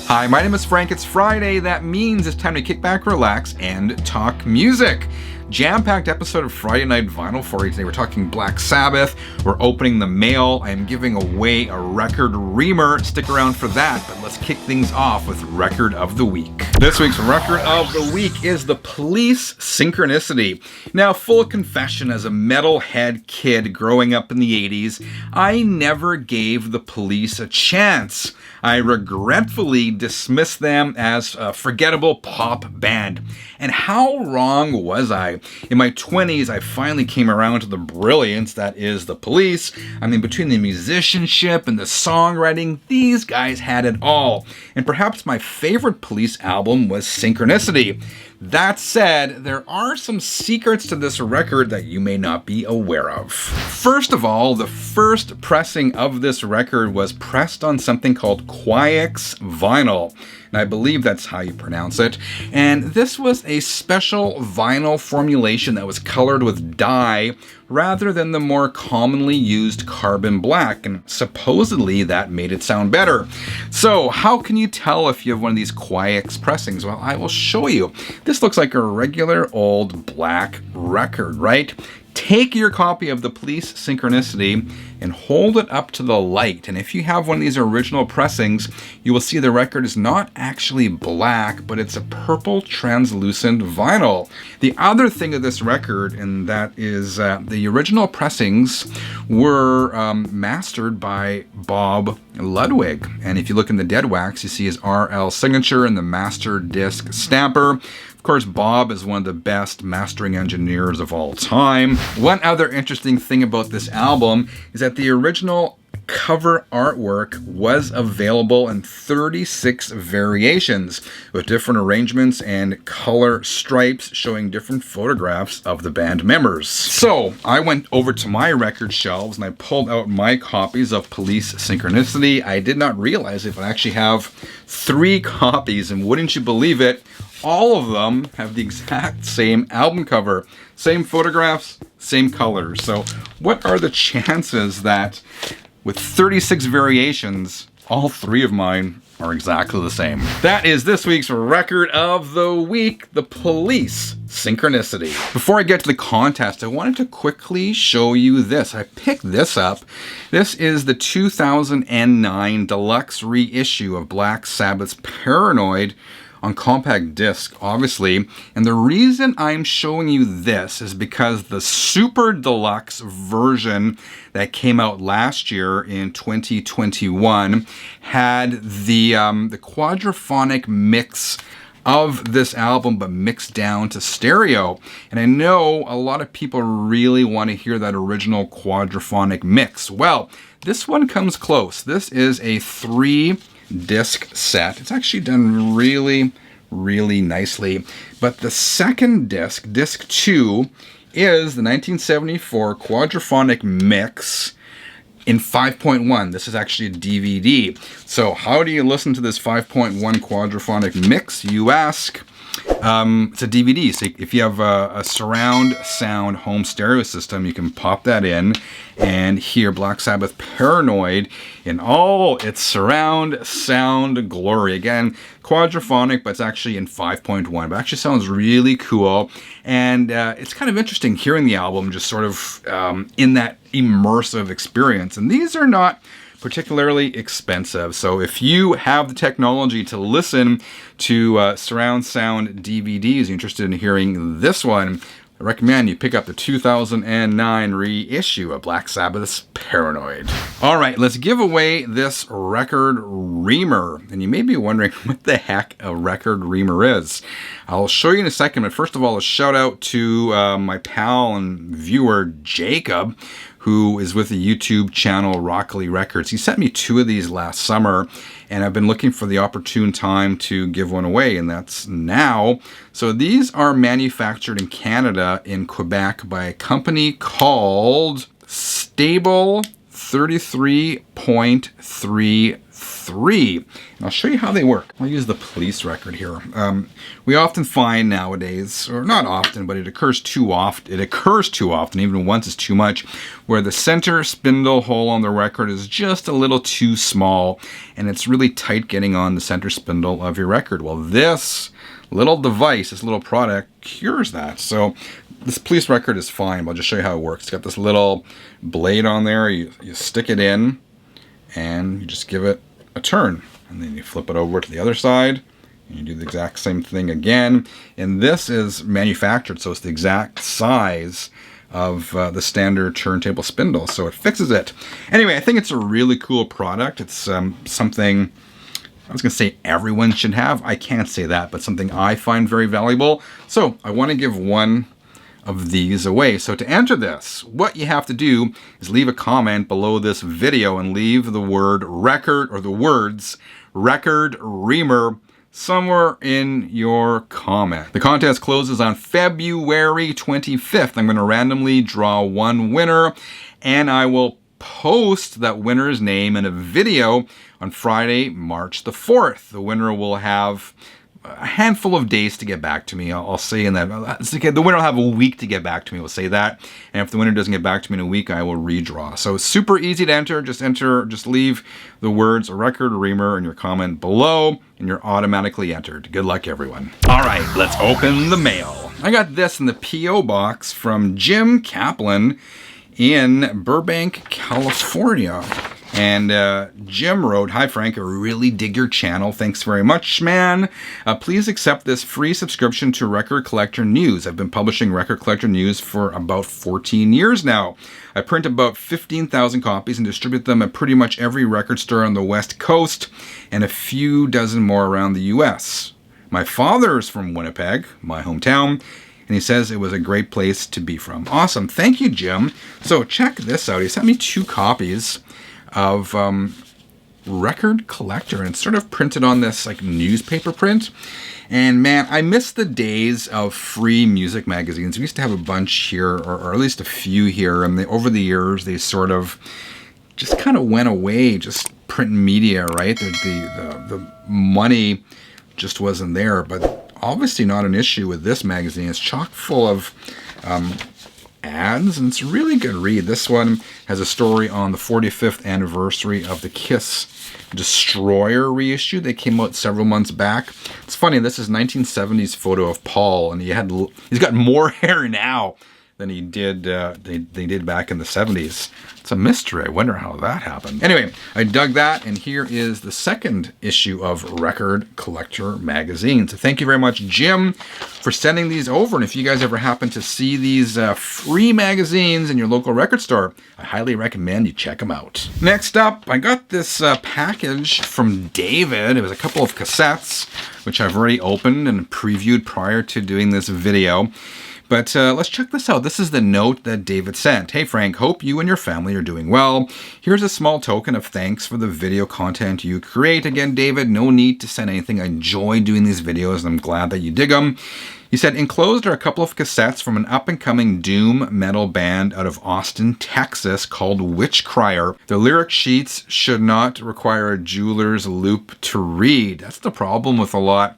Hi, my name is Frank. It's Friday. That means it's time to kick back, relax, and talk music. Jam-packed episode of Friday Night Vinyl for you today. We're talking Black Sabbath. We're opening the mail. I am giving away a record reamer. Stick around for that, but let's kick things off with Record of the Week. This week's Record of the Week is the Police Synchronicity. Now, full confession, as a metalhead kid growing up in the 80s, I never gave the Police a chance. I regretfully dismissed them as a forgettable pop band. And how wrong was I? In my 20s, I finally came around to the brilliance that is the Police. I mean, between the musicianship and the songwriting, these guys had it all. And perhaps my favorite Police album was Synchronicity. That said, there are some secrets to this record that you may not be aware of. First of all, the first pressing of this record was pressed on something called Quiex vinyl. And I believe that's how you pronounce it. And this was a special vinyl formulation that was colored with dye rather than the more commonly used carbon black, and supposedly that made it sound better. So how can you tell if you have one of these Quiex pressings? Well, I will show you. This looks like a regular old black record, right? Take your copy of the Police Synchronicity and hold it up to the light. And if you have one of these original pressings, you will see the record is not actually black, but it's a purple translucent vinyl. The other thing of this record, and that is the original pressings were mastered by Bob Ludwig. And if you look in the dead wax, you see his RL signature and the master disc stamper. Of course, Bob is one of the best mastering engineers of all time. One other interesting thing about this album is that the original cover artwork was available in 36 variations with different arrangements and color stripes showing different photographs of the band members. So I went over to my record shelves and I pulled out my copies of Police Synchronicity. I did not realize it, but I actually have 3 copies, and wouldn't you believe it, all of them have the exact same album cover, same photographs, same colors. So what are the chances that with 36 variations, all 3 of mine are exactly the same? That is this week's Record of the Week, the Police Synchronicity. Before I get to the contest, I wanted to quickly show you this. I picked this up. This is the 2009 deluxe reissue of Black Sabbath's Paranoid on compact disc, obviously. And the reason I'm showing you this is because the super deluxe version that came out last year in 2021 had the quadraphonic mix of this album, but mixed down to stereo. And I know a lot of people really want to hear that original quadraphonic mix. Well, this one comes close. This is a 3-disc set. It's actually done really nicely. But the second disc, disc 2, is the 1974 quadraphonic mix in 5.1. This is actually a DVD. So how do you listen to this 5.1 quadraphonic mix, you ask? It's a DVD, so if you have a surround sound home stereo system, you can pop that in and hear Black Sabbath Paranoid in all its surround sound glory. Again, quadraphonic, but it's actually in 5.1. But it actually sounds really cool, and it's kind of interesting hearing the album just sort of in that immersive experience. And these are not particularly expensive. So if you have the technology to listen to surround sound DVDs, you're interested in hearing this one, I recommend you pick up the 2009 reissue of Black Sabbath's Paranoid. All right, let's give away this record reamer. And you may be wondering what the heck a record reamer is. I'll show you in a second, but first of all, a shout out to my pal and viewer, Jacob, who is with the YouTube channel Rockley Records. He sent me 2 of these last summer, and I've been looking for the opportune time to give one away, and that's now. So these are manufactured in Canada, in Quebec, by a company called Stable 33 0.33. And I'll show you how they work. I'll use the police record here. We often find nowadays, or not often, but it occurs too often, even once is too much, where the center spindle hole on the record is just a little too small, and it's really tight getting on the center spindle of your record. Well, this little device, this little product, cures that. So this police record is fine, but I'll just show you how it works. It's got this little blade on there. You stick it in, and you just give it a turn. And then you flip it over to the other side, and you do the exact same thing again. And this is manufactured, so it's the exact size of the standard turntable spindle, so it fixes it. Anyway, I think it's a really cool product. It's something I was going to say everyone should have. I can't say that, but something I find very valuable. So I want to give one of these away. So to enter this, what you have to do is leave a comment below this video and leave the word record, or the words record reamer, somewhere in your comment. The contest closes on February 25th. I'm going to randomly draw one winner, and I will post that winner's name in a video on Friday, March the 4th. The winner will have a handful of days to get back to me. I'll say in that. The winner will have a week to get back to me. We'll say that. And if the winner doesn't get back to me in a week, I will redraw. So it's super easy to enter. Just leave the words record reamer in your comment below, and you're automatically entered. Good luck, everyone. All right, let's open the mail. I got this in the P.O. box from Jim Kaplan in Burbank, California. And Jim wrote, "Hi Frank, I really dig your channel. Thanks very much, man. Please accept this free subscription to Record Collector News. I've been publishing Record Collector News for about 14 years now. I print about 15,000 copies and distribute them at pretty much every record store on the West Coast and a few dozen more around the US. My father is from Winnipeg, my hometown, and he says it was a great place to be from." Awesome. Thank you, Jim. So check this out. He sent me 2 copies of Record Collector, and it's sort of printed on this like newspaper print. And man, I miss the days of free music magazines. We used to have a bunch here, or at least a few here, and over the years they sort of just kind of went away. Just print media, right? The money just wasn't there. But obviously not an issue with this magazine. It's chock full of ads, and it's a really good read. This one has a story on the 45th anniversary of the Kiss Destroyer reissue. They came out several months back. It's funny, this is 1970s photo of Paul, and he's got more hair now than he did they did back in the 70s. It's a mystery. I wonder how that happened. Anyway, I dug that, and here is the second issue of Record Collector magazine. So thank you very much, Jim, for sending these over. And if you guys ever happen to see these free magazines in your local record store, I highly recommend you check them out. Next up, I got this package from David. It was a couple of cassettes, which I've already opened and previewed prior to doing this video. But let's check this out. This is the note that David sent. "Hey Frank, hope you and your family are doing well. Here's a small token of thanks for the video content you create." Again, David, no need to send anything. I enjoy doing these videos, and I'm glad that you dig them. He said, "Enclosed are a couple of cassettes from an up-and-coming doom metal band out of Austin, Texas called Witchcrier. The lyric sheets should not require a jeweler's loupe to read." That's the problem with a lot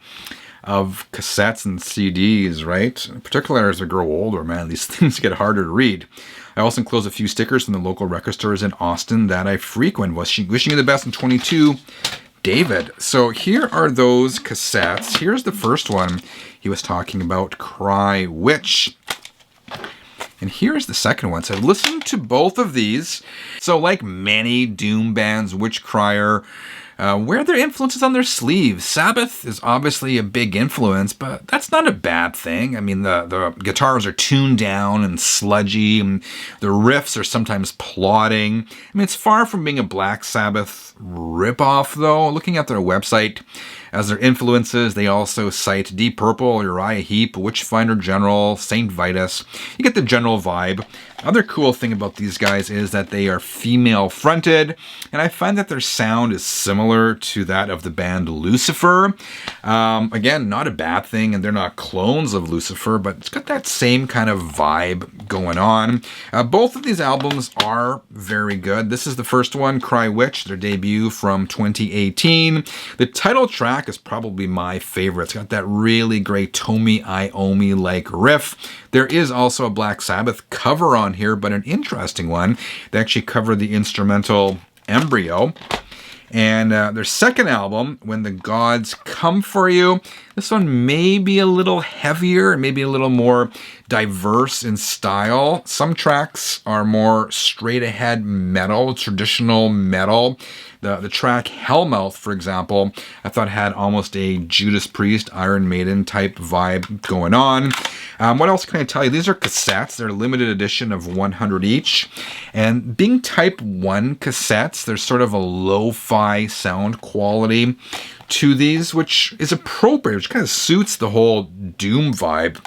of cassettes and CDs, right? Particularly as I grow older, man, these things get harder to read. I also enclose a few stickers from the local record stores in Austin that I frequent. Wishing you the best in 22, David. So here are those cassettes. Here's the first one he was talking about, Cry Witch. And here's the second one. So I've listened to both of these. So like many doom bands, Witchcrier wear their influences on their sleeves. Sabbath is obviously a big influence, but that's not a bad thing. I mean, the guitars are tuned down and sludgy, and the riffs are sometimes plodding. I mean, it's far from being a Black Sabbath ripoff, though. Looking at their website, as their influences, they also cite Deep Purple, Uriah Heep, Witchfinder General, Saint Vitus. You get the general vibe. Other cool thing about these guys is that they are female fronted, and I find that their sound is similar similar to that of the band Lucifer. Again, not a bad thing, and they're not clones of Lucifer, but it's got that same kind of vibe going on. Both of these albums are very good. This is the first one, Cry Witch, their debut from 2018. The title track is probably my favorite. It's got that really great Tomi Iommi-like riff. There is also a Black Sabbath cover on here, but an interesting one. They actually covered the instrumental Embryo. And their second album, When the Gods Come For You, this one may be a little heavier, maybe a little more diverse in style. Some tracks are more straight ahead metal, traditional metal. The track Hellmouth, for example, I thought had almost a Judas Priest, Iron Maiden type vibe going on. What else can I tell you? These are cassettes. They're a limited edition of 100 each. And being type 1 cassettes, there's sort of a lo-fi sound quality to these, which is appropriate, which kind of suits the whole Doom vibe.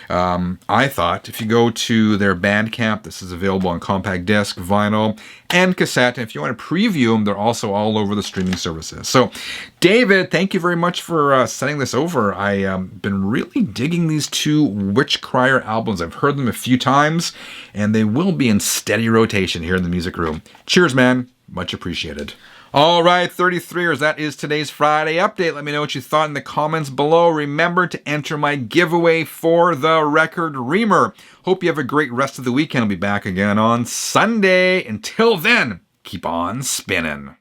I thought if you go to their Bandcamp, this is available on compact disc, vinyl, and cassette. And if you want to preview them, they're also all over the streaming services. So, David, thank you very much for sending this over. I've been really digging these two Witch Crier albums. I've heard them a few times, and they will be in steady rotation here in the music room. Cheers, man. Much appreciated. All right, 33ers, that is today's Friday update. Let me know what you thought in the comments below. Remember to enter my giveaway for the Record Reamer. Hope you have a great rest of the weekend. I'll be back again on Sunday. Until then, keep on spinning.